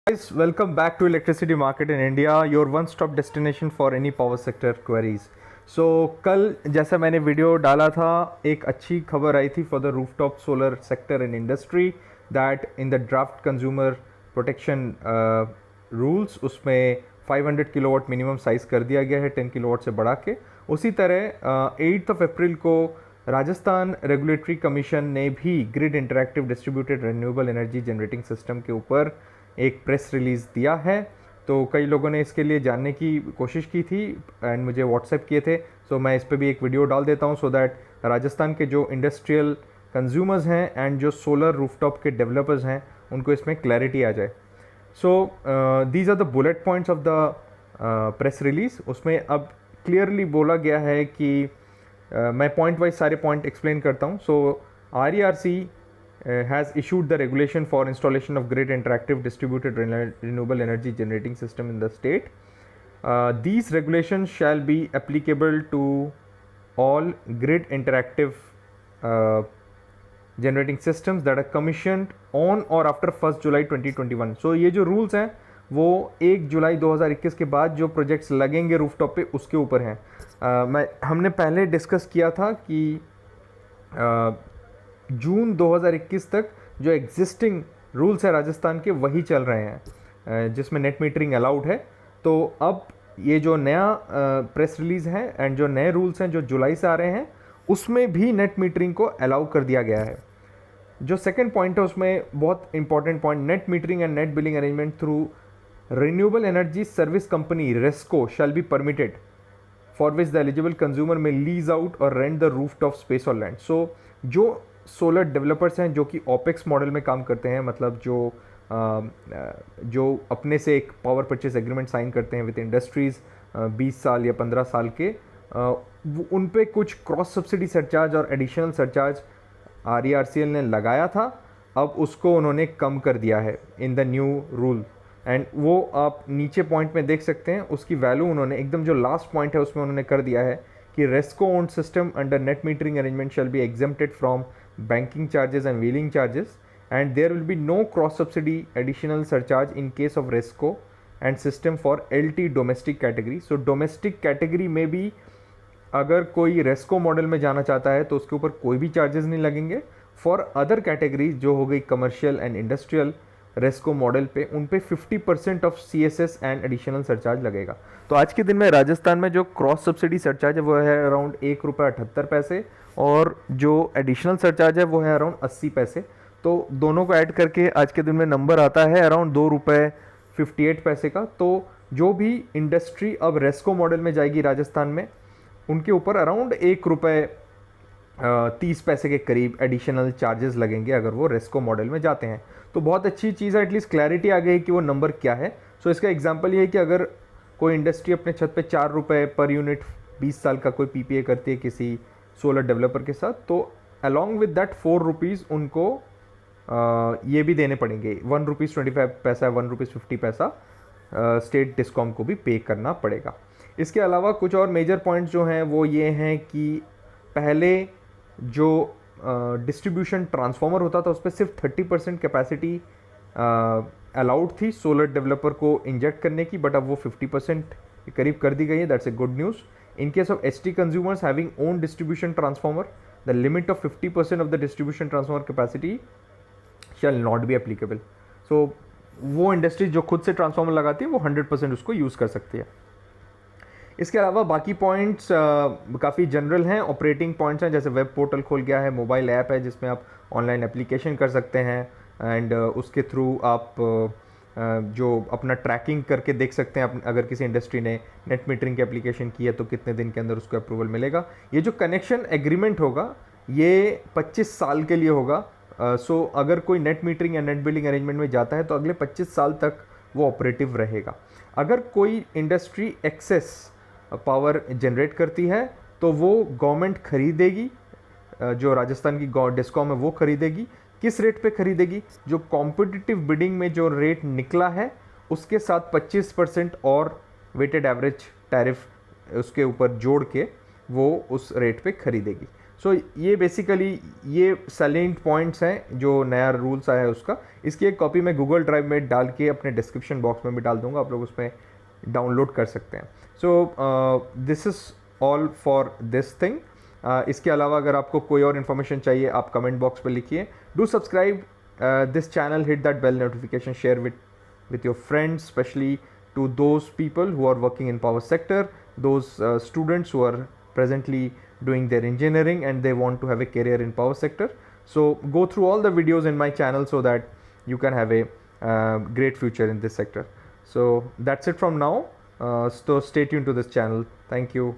Guys, welcome back to Electricity Market in India, your one-stop destination for any power sector queries. So कल जैसा मैंने video डाला था, एक अच्छी खबर आई थी for the rooftop solar sector in industry that in the draft consumer protection rules उसमें 500 किलोवाट मिनिमम साइज़ कर दिया गया है 10 किलोवाट से बढ़ा के। उसी तरह 8 अप्रैल को राजस्थान रेगुलेटरी कमीशन ने भी grid interactive distributed renewable energy generating system के ऊपर एक प्रेस रिलीज़ दिया है। तो कई लोगों ने इसके लिए जानने की कोशिश की थी एंड मुझे व्हाट्सएप किए थे, सो मैं इस पर भी एक वीडियो डाल देता हूं सो दैट राजस्थान के जो इंडस्ट्रियल कंज्यूमर्स हैं एंड जो सोलर रूफटॉप के डेवलपर्स हैं उनको इसमें क्लैरिटी आ जाए। So these are the bullet points of the press release. उसमें अब क्लियरली बोला गया है कि मैं पॉइंट वाइज सारे पॉइंट एक्सप्लेन करता हूँ। सो RERC has issued the regulation for installation of grid interactive distributed renewable energy generating system in the state. These regulations shall be applicable to all grid interactive generating systems that are commissioned on or after 1st July 2021. So ये जो rules हैं वो 1 जुलाई 2021 के बाद जो projects लगेंगे rooftop पे उसके ऊपर हैं। हमने पहले डिस्कस किया था कि जून 2021 तक जो एग्जिस्टिंग रूल्स है राजस्थान के वही चल रहे हैं जिसमें नेट मीटरिंग अलाउड है। तो अब ये जो नया प्रेस रिलीज़ है एंड जो नए रूल्स हैं जो जुलाई से आ रहे हैं उसमें भी नेट मीटरिंग को अलाउ कर दिया गया है। जो सेकंड पॉइंट है उसमें बहुत important point, net metering and net billing arrangement through renewable energy service company RESCO shall be permitted for which the eligible consumer may lease out or rent the rooftop space or land. So जो solar developers हैं जो कि opex model में काम करते हैं, मतलब जो अपने से एक पावर परचेज एग्रीमेंट साइन करते हैं विद इंडस्ट्रीज़ 20 साल या 15 साल के, उन पे कुछ क्रॉस सब्सिडी सरचार्ज और एडिशनल सरचार्ज RERCL ने लगाया था। अब उसको उन्होंने कम कर दिया है in the new rule and वो आप नीचे पॉइंट में देख सकते हैं। उसकी वैल्यू उन्होंने एकदम जो लास्ट पॉइंट है उसमें उन्होंने कर दिया है कि RESCO owned system under net metering arrangement shall be exempted from banking charges and wheeling charges, and there will be no cross subsidy additional surcharge in case of RESCO and system for LT domestic category. So domestic category में भी अगर कोई रेस्को model में जाना चाहता है तो उसके ऊपर कोई भी चार्जेस नहीं लगेंगे। फॉर अदर कैटेगरीज जो हो गई कमर्शियल एंड इंडस्ट्रियल रेस्को मॉडल पे, उन पे 50% of CSS and additional surcharge लगेगा। तो आज के दिन में राजस्थान में जो क्रॉस सब्सिडी सरचार्ज है वो है अराउंड ₹1.78 और जो एडिशनल सरचार्ज है वो है अराउंड 80 पैसे। तो दोनों को ऐड करके आज के दिन में नंबर आता है अराउंड ₹2.58 का। तो जो भी इंडस्ट्री अब रेस्को मॉडल में जाएगी राजस्थान में उनके ऊपर अराउंड ₹1.30 के करीब एडिशनल चार्जेस लगेंगे अगर वो रेस्को मॉडल में जाते हैं। तो बहुत अच्छी चीज़ है, एटलीस्ट क्लैरिटी आ गई कि वो नंबर क्या है। सो इसका एग्जांपल ये है कि अगर कोई इंडस्ट्री अपने छत पे ₹4 पर यूनिट 20 साल का कोई PPA करती है किसी सोलर डेवलपर के साथ, तो अलॉन्ग विद दैट ₹4 उनको ये भी देने पड़ेंगे, ₹1.25 ₹1.50 स्टेट डिस्कॉम को भी पे करना पड़ेगा। इसके अलावा कुछ और मेजर पॉइंट्स जो हैं वो ये हैं कि पहले जो डिस्ट्रीब्यूशन ट्रांसफार्मर होता था उस पर सिर्फ 30% कैपेसिटी अलाउड थी सोलर डेवलपर को इंजेक्ट करने की, बट अब वो 50% के करीब कर दी गई है। That's a good news. In case of ST consumers having own distribution transformer, the limit of 50% of the distribution transformer capacity shall not be applicable. So वो इंडस्ट्री जो खुद से ट्रांसफार्मर लगाती है वो 100% उसको यूज़ कर सकती है। इसके अलावा बाकी पॉइंट्स काफ़ी जनरल हैं, ऑपरेटिंग पॉइंट्स हैं, जैसे वेब पोर्टल खोल गया है, मोबाइल ऐप है जिसमें आप ऑनलाइन एप्लीकेशन कर सकते हैं एंड उसके थ्रू आप जो अपना ट्रैकिंग करके देख सकते हैं। अगर किसी इंडस्ट्री ने नेट मीटरिंग की एप्लीकेशन की है तो कितने दिन के अंदर उसको अप्रूवल मिलेगा। ये जो कनेक्शन एग्रीमेंट होगा ये 25 साल के लिए होगा। सो अगर कोई नेट मीटरिंग या नेट बिलिंग अरेंजमेंट में जाता है तो अगले 25 साल तक वो ऑपरेटिव रहेगा। अगर कोई इंडस्ट्री एक्सेस पावर जनरेट करती है तो वो गवर्नमेंट खरीदेगी, जो राजस्थान की डिस्कॉम है वो खरीदेगी। किस रेट पे खरीदेगी? जो कॉम्पिटिटिव बिडिंग में जो रेट निकला है उसके साथ 25% और वेटेड एवरेज टैरिफ उसके ऊपर जोड़ के वो उस रेट पे खरीदेगी। सो ये बेसिकली ये सैलेंट पॉइंट्स हैं जो नया रूल्स आया है उसका। इसकी एक कॉपी मैं गूगल ड्राइव में डाल के अपने डिस्क्रिप्शन बॉक्स में भी डाल दूंगा, आप लोग उसमें डाउनलोड कर सकते हैं। So this is all for this thing. इसके अलावा अगर आपको कोई और इन्फॉर्मेशन चाहिए आप कमेंट बॉक्स पर लिखिए। Do subscribe this channel, hit that bell notification, share with your friends, especially to those people who are working in power sector, those students who are presently doing their engineering and they want to have a career in power sector. So go through all the videos in my channel so that you can have a great future in this sector. So that's it from now. So stay tuned to this channel. Thank you.